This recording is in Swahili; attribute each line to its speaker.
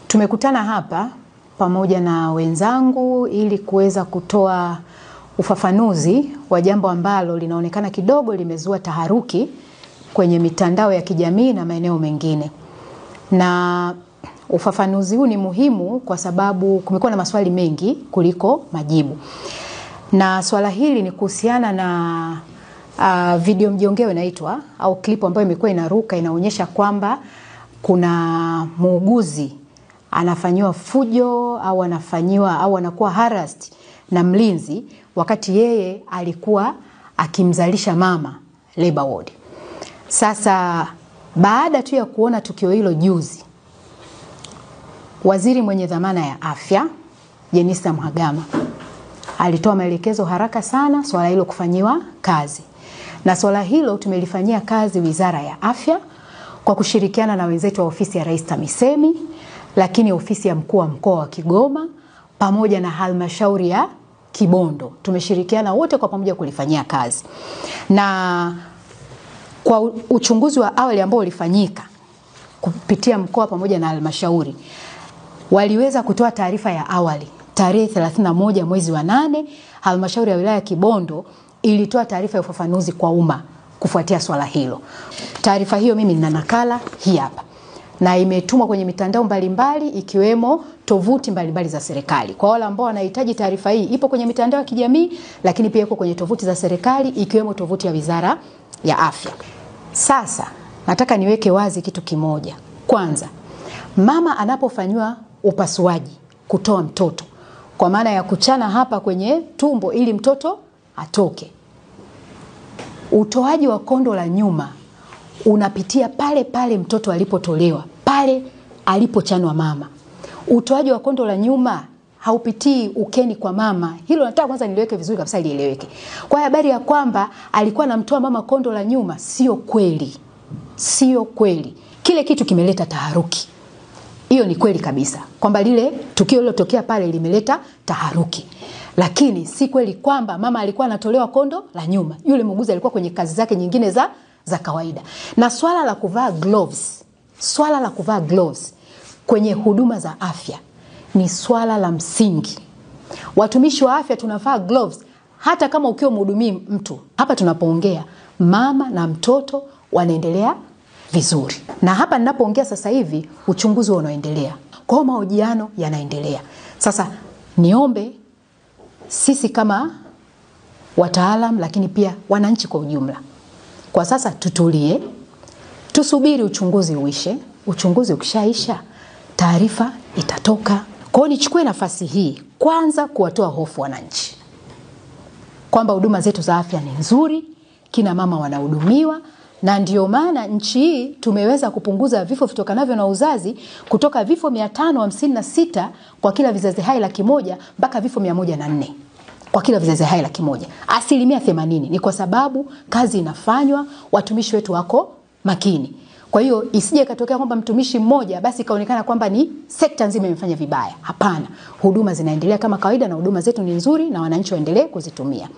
Speaker 1: Tumekutana hapa pamoja na wenzangu ili kuweza kutoa ufafanuzi wa jambo ambalo linaonekana kidogo limezua taharuki kwenye mitandao ya kijamii na maeneo mengine. Na ufafanuzi huu ni muhimu kwa sababu kumekuwa na maswali mengi kuliko majibu. Na swala hili ni kuhusiana na video mjongeo inaitwa au klipu ambayo imekuwa inaruka inaonyesha kwamba kuna muuguzi anafanywa fujo au anakuwa harassed na mlinzi wakati yeye alikuwa akimzalisha mama labor ward. Sasa baada tu ya kuona tukio hilo juzi, waziri mwenye dhamana ya afya Jenista Mhagama alitoa maelekezo haraka sana swala hilo kufanyiwa kazi. Na swala hilo tumelifanyia kazi Wizara ya Afya kwa kushirikiana na wenzetu wa ofisi ya Rais TAMISEMI, lakini ofisi ya mkuu wa mkoa wa Kigoma pamoja na halmashauri ya Kibondo. Tumeshirikiana wote kwa pamoja kulifanyia kazi. Na kwa uchunguzi wa awali ambao ulifanyika kupitia mkoa pamoja na halmashauri, waliweza kutoa taarifa ya awali tarehe 31 mwezi wa 8. Halmashauri ya wilaya ya Kibondo ilitoa taarifa ya ufafanuzi kwa umma kufuatia swala hilo. Taarifa hiyo mimi nina nakala hii hapa, na imetumwa kwenye mitandao mbalimbali ikiwemo tovuti mbalimbali za serikali. Kwa wale ambao wanahitaji taarifa hii, ipo kwenye mitandao ya kijamii, lakini pia iko kwenye tovuti za serikali ikiwemo tovuti ya Wizara ya Afya. Sasa nataka niweke wazi kitu kimoja. Kwanza, mama anapofanywa upasuaji kutoa mtoto, kwa maana ya kuchana hapa kwenye tumbo ili mtoto atoke, utoaji wa kondo la nyuma unapitia pale pale mtoto alipotolewa, pale alipochanwa mama. Utoaji wa kondo la nyuma haupitii ukeni kwa mama. Hilo nataka kwanza niliweke vizuri kabisa lieleweke. Kwa habari ya kwamba alikuwa anamtoa mama kondo la nyuma, sio kweli. Sio kweli. Kile kitu kimeleta taharuki. Hiyo ni kweli kabisa, kwamba lile tukio lilotokea pale limeleta taharuki. Lakini si kweli kwamba mama alikuwa anatolewa kondo la nyuma. Yule muuguzi alikuwa kwenye kazi zake nyingine za kawaida. Na swala la kuvaa gloves kwenye huduma za afya ni swala la msingi. Watumishi wa afya tunavaa gloves hata kama ukiwa mhudumii mtu. Hapa tunapoongea mama na mtoto wanaendelea vizuri. Na hapa ninapoongea sasa hivi uchunguzi unaendelea. Kwa mahojiano yanaendelea. Sasa niombe sisi kama wataalam, lakini pia wananchi kwa ujumla, kwa sasa tutulie, tusubiri uchunguzi uishe. Uchunguzi ukishaisha, taarifa itatoka. Kwa hiyo nichukue nafasi hii kwanza kuwatoa hofu wananchi kwamba huduma zetu za afya ni nzuri, kina mama wanahudumiwa, na ndio maana nchi hii tumeweza kupunguza vifo vitokanavyo na uzazi kutoka vifo 556 kwa kila vizazi hai 100 mpaka vifo 104 kwa kila vizazi hai 100. 80% ni kwa sababu kazi inafanywa, watumishi wetu wako makini. Kwa hiyo isije katokea kwamba mtumishi mmoja basi kaonekana kwamba ni sekta nzima imefanya vibaya. Hapana, huduma zinaendelea kama kawaida na huduma zetu ni nzuri na wananchi waendelee kuzitumia.